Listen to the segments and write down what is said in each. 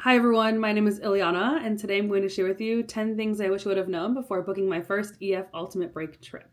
Hi everyone, my name is Illyanna, and today I'm going to share with you 10 things I wish I would have known before booking my first EF Ultimate Break trip.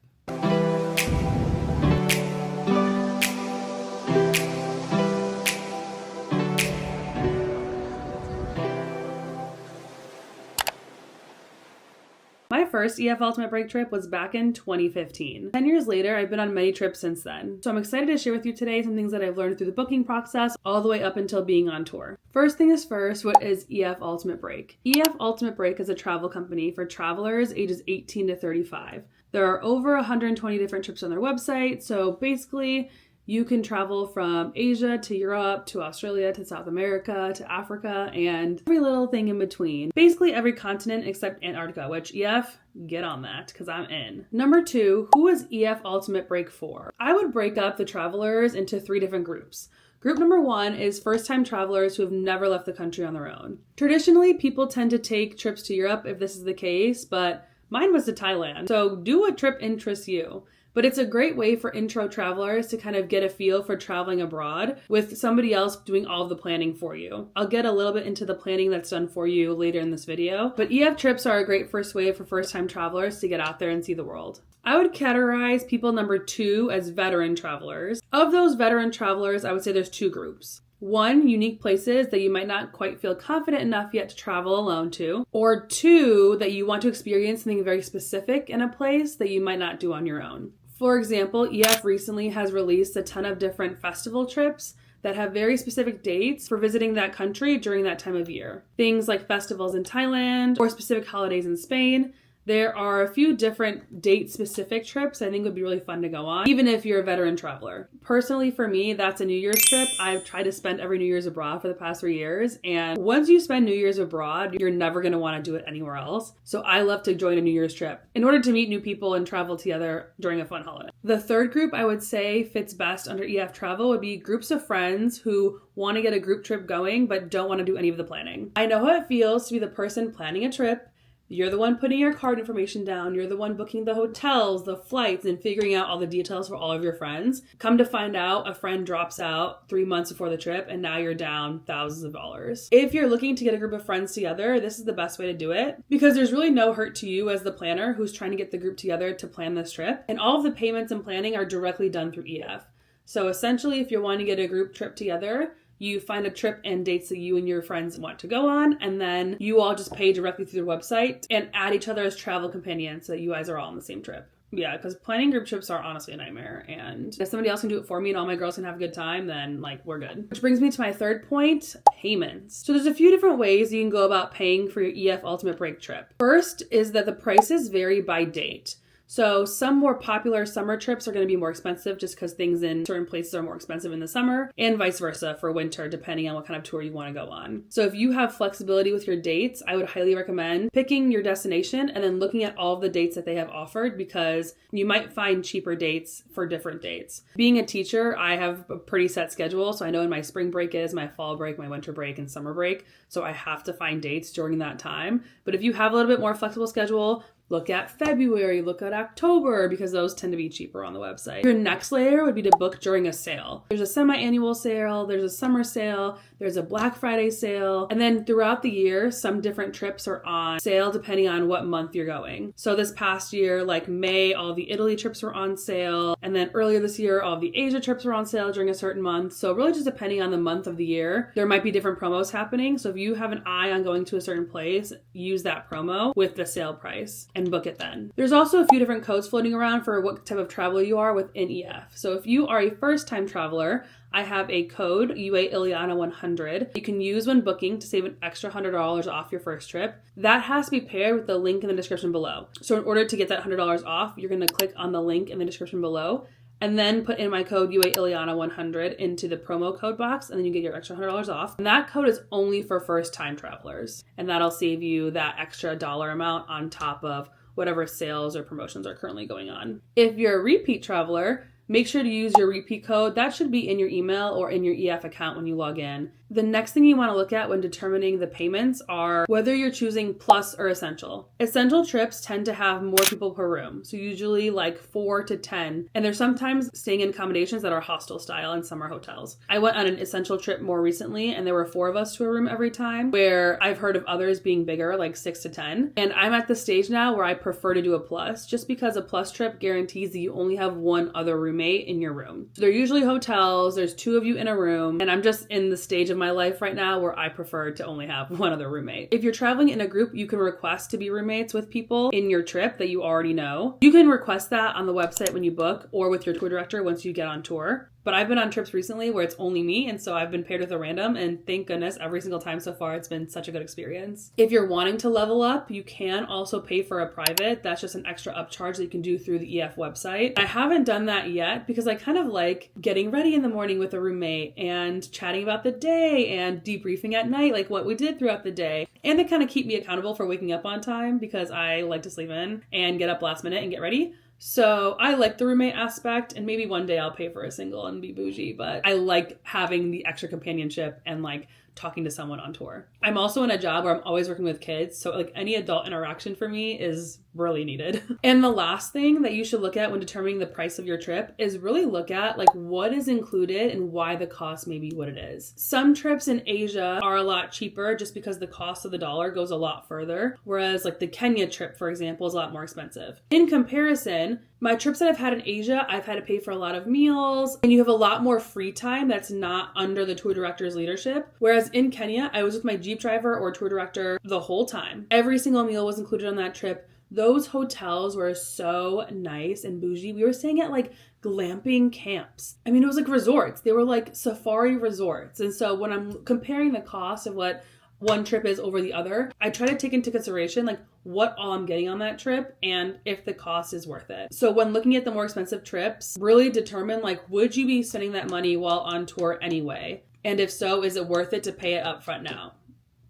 My first EF Ultimate Break trip was back in 2015. 10 years later, I've been on many trips since then. So I'm excited to share with you today some things that I've learned through the booking process all the way up until being on tour. First thing is first, what is EF Ultimate Break? EF Ultimate Break is a travel company for travelers ages 18 to 35. There are over 120 different trips on their website, so basically you can travel from Asia to Europe to Australia to South America to Africa and every little thing in between. Basically every continent except Antarctica, which EF, get on that because I'm in. Number 2, who is EF Ultimate Break for? I would break up the travelers into 3 different groups. Group number 1 is first-time travelers who have never left the country on their own. Traditionally, people tend to take trips to Europe if this is the case, but mine was to Thailand. So do what trip interests you. But it's a great way for intro travelers to kind of get a feel for traveling abroad with somebody else doing all of the planning for you. I'll get a little bit into the planning that's done for you later in this video, but EF trips are a great first way for first-time travelers to get out there and see the world. I would categorize people number 2 as veteran travelers. Of those veteran travelers, I would say there's 2 groups. 1, unique places that you might not quite feel confident enough yet to travel alone to, or 2, that you want to experience something very specific in a place that you might not do on your own. For example, EF recently has released a ton of different festival trips that have very specific dates for visiting that country during that time of year. Things like festivals in Thailand or specific holidays in Spain. There are a few different date-specific trips I think would be really fun to go on, even if you're a veteran traveler. Personally, for me, that's a New Year's trip. I've tried to spend every New Year's abroad for the past 3 years, and once you spend New Year's abroad, you're never going to want to do it anywhere else. So I love to join a New Year's trip in order to meet new people and travel together during a fun holiday. The third group I would say fits best under EF travel would be groups of friends who want to get a group trip going but don't want to do any of the planning. I know how it feels to be the person planning a trip. You're the one putting your card information down. You're the one booking the hotels, the flights, and figuring out all the details for all of your friends. Come to find out, a friend drops out 3 months before the trip, and now you're down thousands of dollars. If you're looking to get a group of friends together, this is the best way to do it because there's really no hurt to you as the planner who's trying to get the group together to plan this trip. And all of the payments and planning are directly done through EF. So essentially, if you're wanting to get a group trip together, you find a trip and dates that you and your friends want to go on, and then you all just pay directly through their website and add each other as travel companions so that you guys are all on the same trip. Yeah, because planning group trips are honestly a nightmare, and if somebody else can do it for me and all my girls can have a good time, then we're good. Which brings me to my third point, payments. So there's a few different ways you can go about paying for your EF Ultimate Break trip. First is that the prices vary by date. So some more popular summer trips are going to be more expensive just because things in certain places are more expensive in the summer, and vice versa for winter, depending on what kind of tour you want to go on. So if you have flexibility with your dates, I would highly recommend picking your destination and then looking at all of the dates that they have offered because you might find cheaper dates for different dates. Being a teacher, I have a pretty set schedule. So I know when my spring break is, my fall break, my winter break, and summer break. So I have to find dates during that time. But if you have a little bit more flexible schedule, look at February, look at October, because those tend to be cheaper on the website. Your next layer would be to book during a sale. There's a semi-annual sale, there's a summer sale, there's a Black Friday sale, and then throughout the year, some different trips are on sale depending on what month you're going. So this past year, like May, all the Italy trips were on sale, and then earlier this year, all the Asia trips were on sale during a certain month. So really just depending on the month of the year, there might be different promos happening. So if you have an eye on going to a certain place, use that promo with the sale price and book it then. There's also a few different codes floating around for what type of traveler you are within EF. So if you are a first-time traveler, I have a code, UA Illyanna 100, you can use when booking to save an extra $100 off your first trip. That has to be paired with the link in the description below. So in order to get that $100 off, you're going to click on the link in the description below and then put in my code UA Illyanna 100 into the promo code box, and then you get your extra $100 off. And that code is only for first-time travelers, and that'll save you that extra dollar amount on top of whatever sales or promotions are currently going on. If you're a repeat traveler, make sure to use your repeat code. That should be in your email or in your EF account when you log in. The next thing you want to look at when determining the payments are whether you're choosing plus or essential. Essential trips tend to have more people per room, so usually like 4 to 10, and they're sometimes staying in accommodations that are hostel style and some are hotels. I went on an essential trip more recently and there were 4 of us to a room every time, where I've heard of others being bigger, like 6 to 10. And I'm at the stage now where I prefer to do a plus, just because a plus trip guarantees that you only have one other roommate in your room. So they're usually hotels, there's 2 of you in a room, and I'm just in the stage of my life right now where I prefer to only have one other roommate. If you're traveling in a group, you can request to be roommates with people in your trip that you already know. You can request that on the website when you book or with your tour director once you get on tour. But I've been on trips recently where it's only me, and so I've been paired with a random, and thank goodness every single time so far it's been such a good experience. If you're wanting to level up, you can also pay for a private. That's just an extra upcharge that you can do through the EF website. I haven't done that yet because I kind of like getting ready in the morning with a roommate and chatting about the day and debriefing at night, like what we did throughout the day. And they kind of keep me accountable for waking up on time because I like to sleep in and get up last minute and get ready. So I like the roommate aspect, and maybe one day I'll pay for a single and be bougie, but I like having the extra companionship and like talking to someone on tour. I'm also in a job where I'm always working with kids, so like any adult interaction for me is really needed. And the last thing that you should look at when determining the price of your trip is really look at like what is included and why the cost may be what it is. Some trips in Asia are a lot cheaper just because the cost of the dollar goes a lot further, whereas like the Kenya trip, for example, is a lot more expensive. In comparison, my trips that I've had in Asia, I've had to pay for a lot of meals, and you have a lot more free time that's not under the tour director's leadership. Whereas in Kenya, I was with my Jeep driver or tour director the whole time. Every single meal was included on that trip. Those hotels were so nice and bougie. We were staying at like glamping camps. I mean, it was like resorts. They were like safari resorts. And so when I'm comparing the cost of what one trip is over the other, I try to take into consideration like what all I'm getting on that trip and if the cost is worth it. So when looking at the more expensive trips, really determine like, would you be spending that money while on tour anyway? And if so, is it worth it to pay it up front now?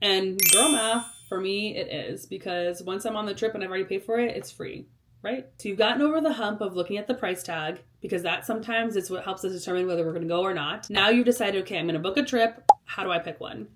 And girl math, for me, it is, because once I'm on the trip and I've already paid for it, it's free, right? So you've gotten over the hump of looking at the price tag, because that sometimes is what helps us determine whether we're going to go or not. Now you've decided, okay, I'm going to book a trip. How do I pick one?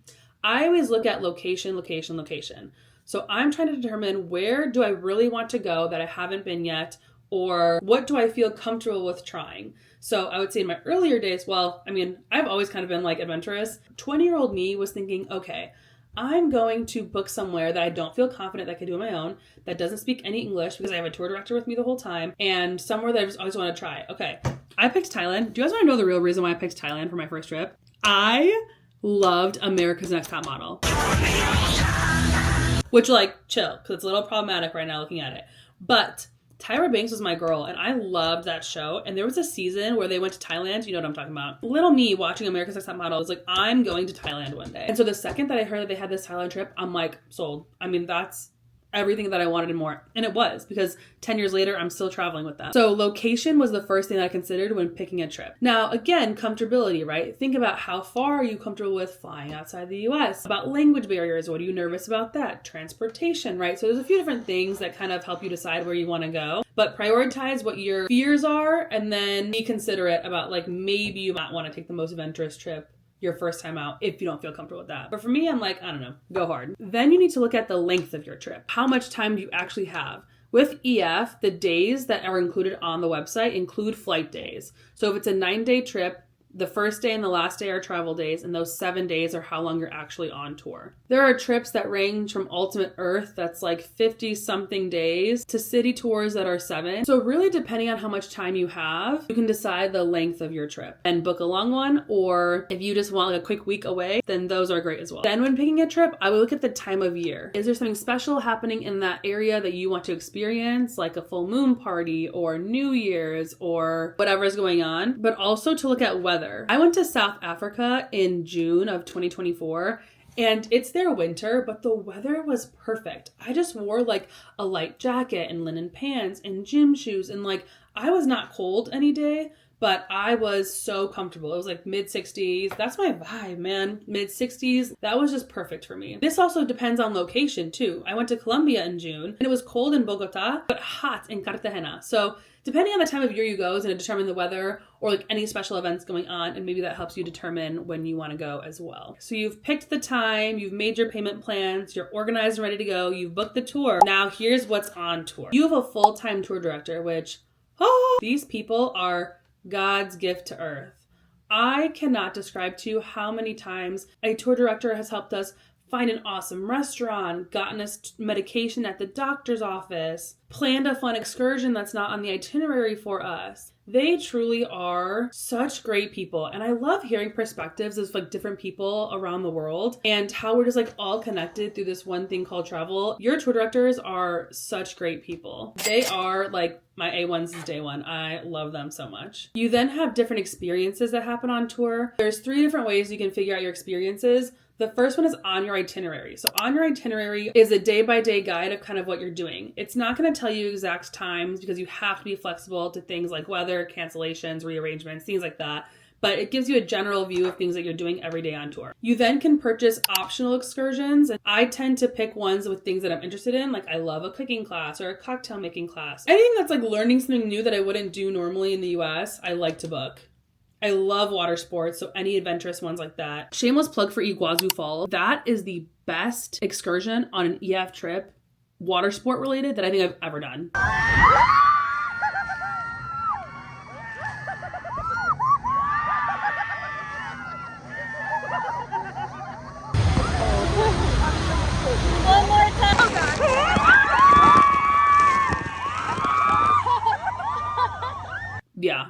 I always look at location, location, location. So I'm trying to determine where do I really want to go that I haven't been yet, or what do I feel comfortable with trying? So I would say in my earlier days, well, I mean, I've always kind of been like adventurous. 20-year-old me was thinking, okay, I'm going to book somewhere that I don't feel confident that I can do on my own, that doesn't speak any English because I have a tour director with me the whole time, and somewhere that I just always want to try. Okay, I picked Thailand. Do you guys want to know the real reason why I picked Thailand for my first trip? I loved America's Next Top Model. Which, like, chill, because it's a little problematic right now looking at it. But Tyra Banks was my girl, and I loved that show. And there was a season where they went to Thailand. You know what I'm talking about. Little me watching America's Next Top Model was like, I'm going to Thailand one day. And so the second that I heard that they had this Thailand trip, I'm like, sold. I mean, that's everything that I wanted and more. And it was, because 10 years later, I'm still traveling with them. So location was the first thing that I considered when picking a trip. Now, again, comfortability, right? Think about how far are you comfortable with flying outside the US? About language barriers. What are you nervous about that? Transportation, right? So there's a few different things that kind of help you decide where you want to go. But prioritize what your fears are, and then be considerate about like maybe you might want to take the most adventurous trip your first time out if you don't feel comfortable with that. But for me, I'm like, I don't know, go hard. Then you need to look at the length of your trip. How much time do you actually have? With EF, the days that are included on the website include flight days. So if it's a 9-day trip, the first day and the last day are travel days, and those 7 days are how long you're actually on tour. There are trips that range from Ultimate Earth, that's like 50 something days, to city tours that are 7. So really, depending on how much time you have, you can decide the length of your trip and book a long one, or if you just want like a quick week away, then those are great as well. Then when picking a trip, I would look at the time of year. Is there something special happening in that area that you want to experience, like a full moon party or New Year's or whatever is going on? But also to look at weather. I went to South Africa in June of 2024, and it's their winter, but the weather was perfect. I just wore like a light jacket and linen pants and gym shoes, and like I was not cold any day, but I was so comfortable. It was like mid-60s. That's my vibe, man. Mid-60s. That was just perfect for me. This also depends on location too. I went to Colombia in June and it was cold in Bogota, but hot in Cartagena. So depending on the time of year you go is going to determine the weather or like any special events going on, and maybe that helps you determine when you want to go as well. So you've picked the time, you've made your payment plans, you're organized and ready to go, you've booked the tour. Now here's what's on tour. You have a full-time tour director, which, these people are God's gift to earth. I cannot describe to you how many times a tour director has helped us find an awesome restaurant, gotten us medication at the doctor's office, planned a fun excursion that's not on the itinerary for us. They truly are such great people. And I love hearing perspectives of like different people around the world and how we're just like all connected through this one thing called travel. Your tour directors are such great people. They are like my A1s is day one. I love them so much. You then have different experiences that happen on tour. There's 3 different ways you can figure out your experiences. The first one is on your itinerary. So on your itinerary is a day-by-day guide of kind of what you're doing. It's not going to tell you exact times because you have to be flexible to things like weather, cancellations, rearrangements, things like that. But it gives you a general view of things that you're doing every day on tour. You then can purchase optional excursions. And I tend to pick ones with things that I'm interested in. Like I love a cooking class or a cocktail making class. Anything that's like learning something new that I wouldn't do normally in the US, I like to book. I love water sports, so any adventurous ones like that. Shameless plug for Iguazu Falls. That is the best excursion on an EF trip, water sport related, that I think I've ever done. One more time. Oh God. Yeah.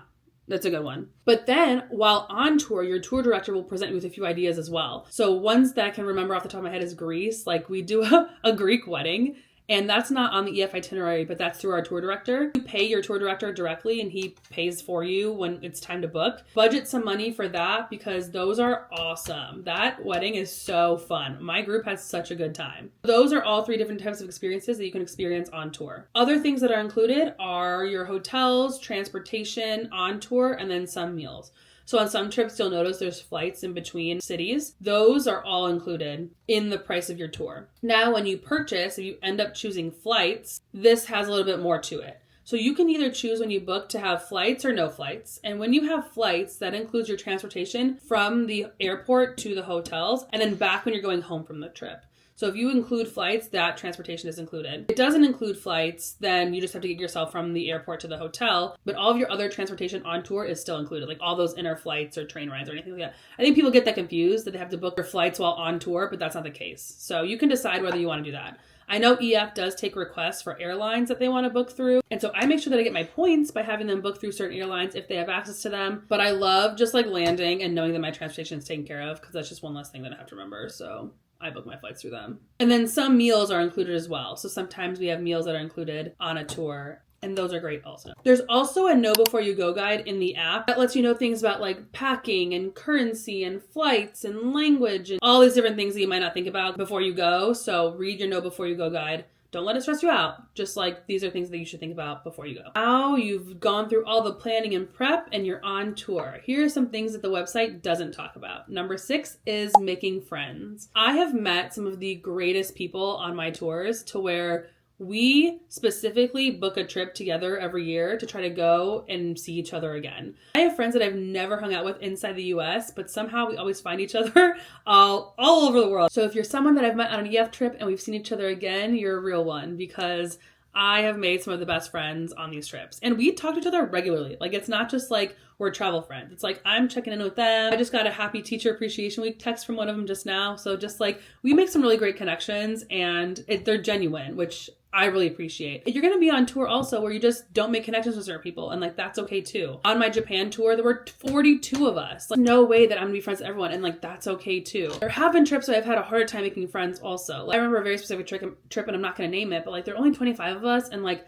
That's a good one. But then while on tour, your tour director will present you with a few ideas as well. So ones that I can remember off the top of my head is Greece. Like we do a Greek wedding, and that's not on the EF itinerary, but that's through our tour director. You pay your tour director directly and he pays for you when it's time to book. Budget some money for that because those are awesome. That wedding is so fun. My group has such a good time. Those are all 3 different types of experiences that you can experience on tour. Other things that are included are your hotels, transportation on tour, and then some meals. So on some trips, you'll notice there's flights in between cities. Those are all included in the price of your tour. Now, when you purchase, if you end up choosing flights, this has a little bit more to it. So you can either choose when you book to have flights or no flights. And when you have flights, that includes your transportation from the airport to the hotels and then back when you're going home from the trip. So if you include flights, that transportation is included. If it doesn't include flights, then you just have to get yourself from the airport to the hotel. But all of your other transportation on tour is still included, like all those inner flights or train rides or anything like that. I think people get that confused that they have to book their flights while on tour, but that's not the case. So you can decide whether you want to do that. I know EF does take requests for airlines that they want to book through. And so I make sure that I get my points by having them book through certain airlines if they have access to them. But I love just like landing and knowing that my transportation is taken care of because that's just one less thing that I have to remember. So I book my flights through them. And then some meals are included as well. So sometimes we have meals that are included on a tour, and those are great also. There's also a Know Before You Go guide in the app that lets you know things about like packing and currency and flights and language and all these different things that you might not think about before you go. So read your Know Before You Go guide. Don't let it stress you out. Just like these are things that you should think about before you go. Now you've gone through all the planning and prep and you're on tour. Here are some things that the website doesn't talk about. Number 6 is making friends. I have met some of the greatest people on my tours to where we specifically book a trip together every year to try to go and see each other again. I have friends that I've never hung out with inside the US, but somehow we always find each other all over the world. So if you're someone that I've met on an EF trip and we've seen each other again, you're a real one because I have made some of the best friends on these trips. And we talk to each other regularly. Like, it's not just like we're travel friends. It's like I'm checking in with them. I just got a happy teacher appreciation week text from one of them just now. So just like we make some really great connections and they're genuine, which I really appreciate. You're going to be on tour also where you just don't make connections with certain people, and like that's okay too. On my Japan tour, there were 42 of us. Like, no way that I'm going to be friends with everyone, and like that's okay too. There have been trips where I've had a harder time making friends also. Like, I remember a very specific trip, and I'm not going to name it, but like there are only 25 of us, and like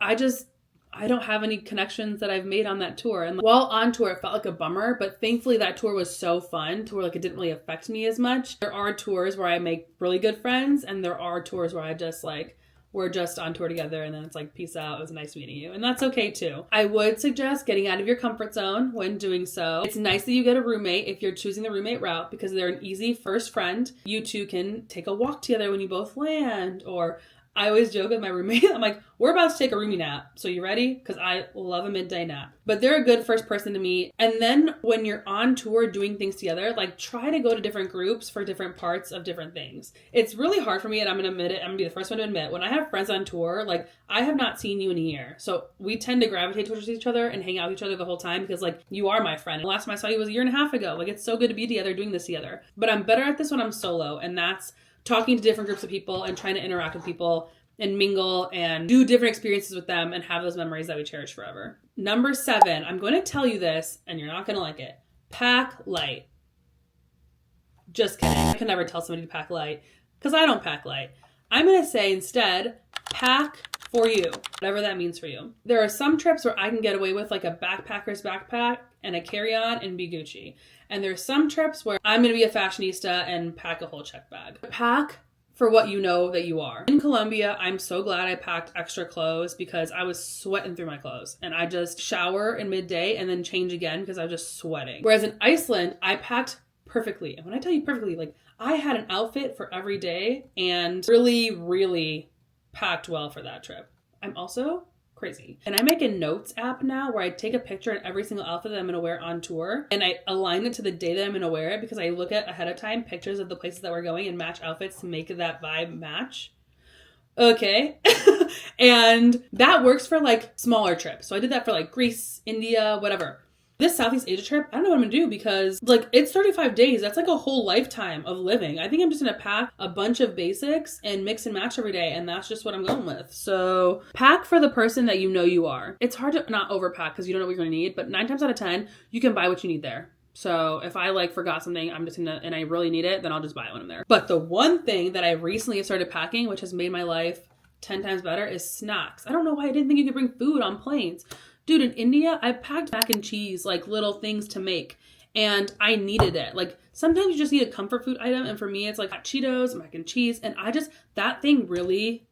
I don't have any connections that I've made on that tour. And while on tour, it felt like a bummer, but thankfully that tour was so fun to where like it didn't really affect me as much. There are tours where I make really good friends, and there are tours where I just like, we're just on tour together and then it's like, peace out, it was nice meeting you. And that's okay too. I would suggest getting out of your comfort zone when doing so. It's nice that you get a roommate if you're choosing the roommate route because they're an easy first friend. You two can take a walk together when you both land, or I always joke with my roommate, I'm like, we're about to take a roomie nap. So you ready? Because I love a midday nap. But they're a good first person to meet. And then when you're on tour doing things together, like try to go to different groups for different parts of different things. It's really hard for me, and I'm going to admit it. I'm going to be the first one to admit, when I have friends on tour, like I have not seen you in a year. So we tend to gravitate towards each other and hang out with each other the whole time because like you are my friend. And the last time I saw you was a year and a half ago. Like it's so good to be together doing this together. But I'm better at this when I'm solo. And that's talking to different groups of people and trying to interact with people and mingle and do different experiences with them and have those memories that we cherish forever. Number 7, I'm going to tell you this and you're not going to like it. Pack light. Just kidding. I can never tell somebody to pack light because I don't pack light. I'm going to say instead, pack for you, whatever that means for you. There are some trips where I can get away with like a backpacker's backpack and a carry-on and be Gucci. And there's some trips where I'm going to be a fashionista and pack a whole check bag. Pack for what you know that you are. In Colombia, I'm so glad I packed extra clothes because I was sweating through my clothes and I just shower in midday and then change again because I was just sweating. Whereas in Iceland, I packed perfectly. And when I tell you perfectly, like I had an outfit for every day and really, really packed well for that trip. I'm also crazy. And I make a notes app now where I take a picture of every single outfit that I'm going to wear on tour and I align it to the day that I'm going to wear it because I look at ahead of time pictures of the places that we're going and match outfits to make that vibe match. Okay. And that works for like smaller trips. So I did that for like Greece, India, whatever. This Southeast Asia trip, I don't know what I'm gonna do because like it's 35 days. That's like a whole lifetime of living. I think I'm just gonna pack a bunch of basics and mix and match every day. And that's just what I'm going with. So pack for the person that you know you are. It's hard to not overpack because you don't know what you're gonna need, but 9 times out of 10, you can buy what you need there. So if I like forgot something, I'm just gonna, and I really need it, then I'll just buy it when I'm there. But the one thing that I recently have started packing, which has made my life 10 times better, is snacks. I don't know why I didn't think you could bring food on planes. Dude, in India, I packed mac and cheese, like little things to make, and I needed it. Like sometimes you just need a comfort food item, and for me, it's like Cheetos, mac and cheese, and that thing really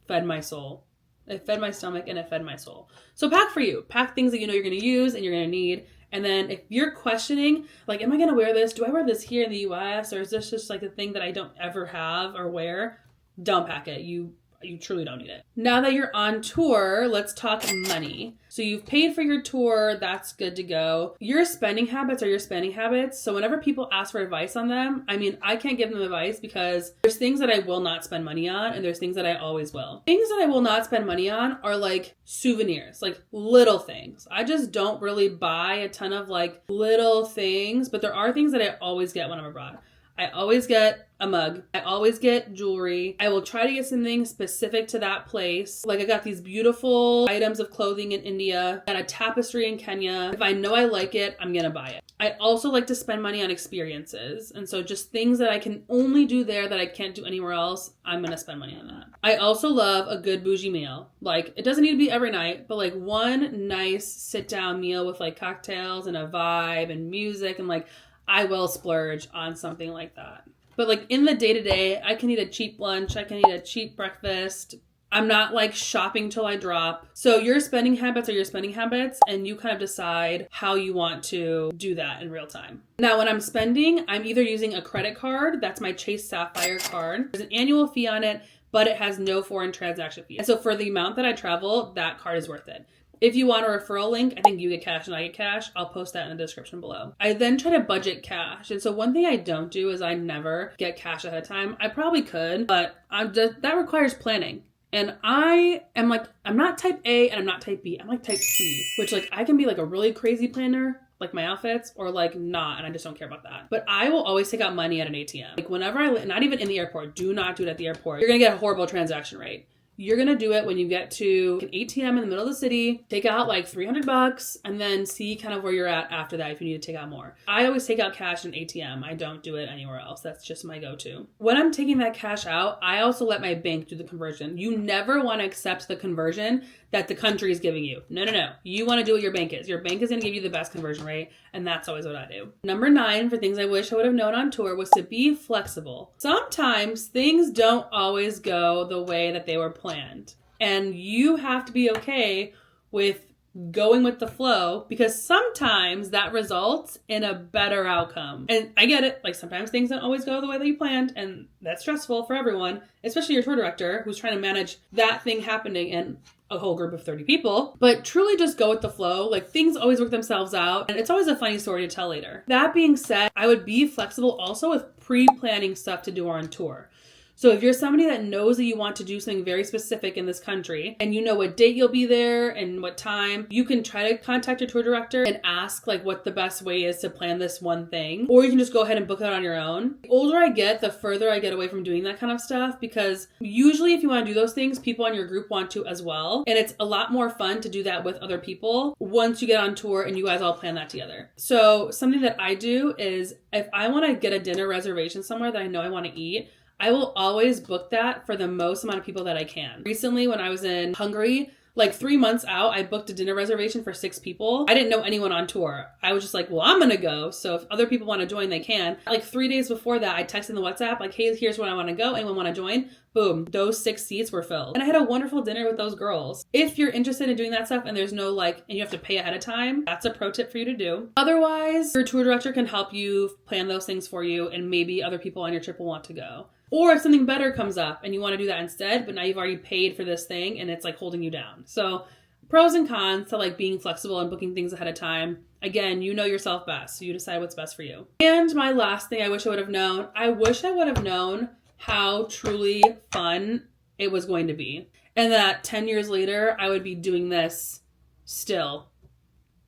fed my soul. It fed my stomach and it fed my soul. So pack for you. Pack things that you know you're going to use and you're going to need. And then if you're questioning, like, am I going to wear this? Do I wear this here in the US? Or is this just like a thing that I don't ever have or wear? Don't pack it. You truly don't need it. Now that you're on tour, let's talk money. So you've paid for your tour. That's good to go. Your spending habits are your spending habits. So whenever people ask for advice on them, I mean, I can't give them advice because there's things that I will not spend money on and there's things that I always will. Things that I will not spend money on are like souvenirs, like little things. I just don't really buy a ton of like little things, but there are things that I always get when I'm abroad. I always get a mug. I always get jewelry. I will try to get something specific to that place. Like I got these beautiful items of clothing in India, got a tapestry in Kenya. If I know I like it, I'm gonna buy it. I also like to spend money on experiences. And so just things that I can only do there that I can't do anywhere else, I'm gonna spend money on that. I also love a good bougie meal. Like it doesn't need to be every night, but like one nice sit down meal with like cocktails and a vibe and music and like I will splurge on something like that. But like in the day-to-day, I can eat a cheap lunch. I can eat a cheap breakfast. I'm not like shopping till I drop. So your spending habits are your spending habits and you kind of decide how you want to do that in real time. Now, when I'm spending, I'm either using a credit card. That's my Chase Sapphire card. There's an annual fee on it, but it has no foreign transaction fee. And so for the amount that I travel, that card is worth it. If you want a referral link, I think you get cash and I get cash. I'll post that in the description below. I then try to budget cash. And so one thing I don't do is I never get cash ahead of time. I probably could, but that requires planning. And I am like, I'm not type A and I'm not type B. I'm like type C, which like I can be like a really crazy planner, like my outfits, or like not, and I just don't care about that. But I will always take out money at an ATM. Like whenever not even in the airport, do not do it at the airport. You're gonna get a horrible transaction rate. You're going to do it when you get to an ATM in the middle of the city, take out like $300 and then see kind of where you're at after that if you need to take out more. I always take out cash in ATM. I don't do it anywhere else. That's just my go-to. When I'm taking that cash out, I also let my bank do the conversion. You never want to accept the conversion that the country is giving you. No. You want to do what your bank is. Your bank is going to give you the best conversion rate, and that's always what I do. Number 9, for things I wish I would have known on tour, was to be flexible. Sometimes things don't always go the way that they were planned. planned. And you have to be okay with going with the flow, because sometimes that results in a better outcome. And I get it, like sometimes things don't always go the way that you planned, and that's stressful for everyone, especially your tour director who's trying to manage that thing happening in a whole group of 30 people. But truly just go with the flow. Like things always work themselves out, and it's always a funny story to tell later. That being said, I would be flexible also with pre-planning stuff to do on tour. So if you're somebody that knows that you want to do something very specific in this country, and you know what date you'll be there and what time, you can try to contact your tour director and ask like what the best way is to plan this one thing. Or you can just go ahead and book it on your own. The older I get, the further I get away from doing that kind of stuff, because usually if you want to do those things, people on your group want to as well. And it's a lot more fun to do that with other people once you get on tour and you guys all plan that together. So something that I do is if I want to get a dinner reservation somewhere that I know I want to eat, I will always book that for the most amount of people that I can. Recently, when I was in Hungary, like 3 months out, I booked a dinner reservation for 6 people. I didn't know anyone on tour. I was just like, well, I'm going to go. So if other people want to join, they can. Like 3 days before that, I texted in the WhatsApp, like, hey, here's when I want to go. Anyone want to join? Boom. Those 6 seats were filled. And I had a wonderful dinner with those girls. If you're interested in doing that stuff and there's no and you have to pay ahead of time, that's a pro tip for you to do. Otherwise, your tour director can help you plan those things for you, and maybe other people on your trip will want to go. Or if something better comes up and you want to do that instead, but now you've already paid for this thing and it's like holding you down. So pros and cons to like being flexible and booking things ahead of time. Again, you know yourself best, so you decide what's best for you. And my last thing I wish I would have known, I wish I would have known how truly fun it was going to be. And that 10 years later, I would be doing this still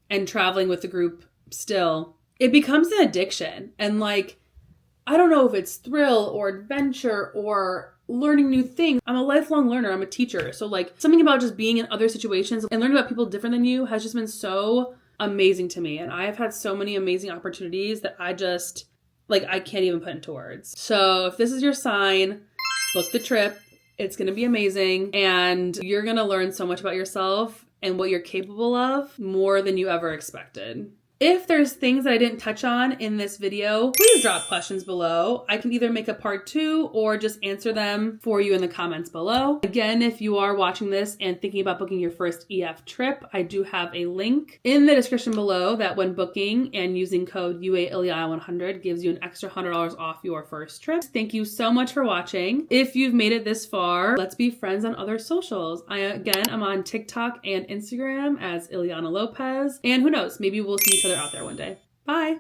and traveling with the group still. It becomes an addiction, and like, I don't know if it's thrill or adventure or learning new things. I'm a lifelong learner. I'm a teacher. So like something about just being in other situations and learning about people different than you has just been so amazing to me. And I have had so many amazing opportunities that I just I can't even put into words. So if this is your sign, book the trip. It's going to be amazing. And you're going to learn so much about yourself and what you're capable of more than you ever expected. If there's things that I didn't touch on in this video, please drop questions below. I can either make a part 2 or just answer them for you in the comments below. Again, if you are watching this and thinking about booking your first EF trip, I do have a link in the description below that when booking and using code UAILLYANA100 gives you an extra $100 off your first trip. Thank you so much for watching. If you've made it this far, let's be friends on other socials. I'm on TikTok and Instagram as Illyanna Lopez. And who knows, maybe we'll see each other out there one day. Bye.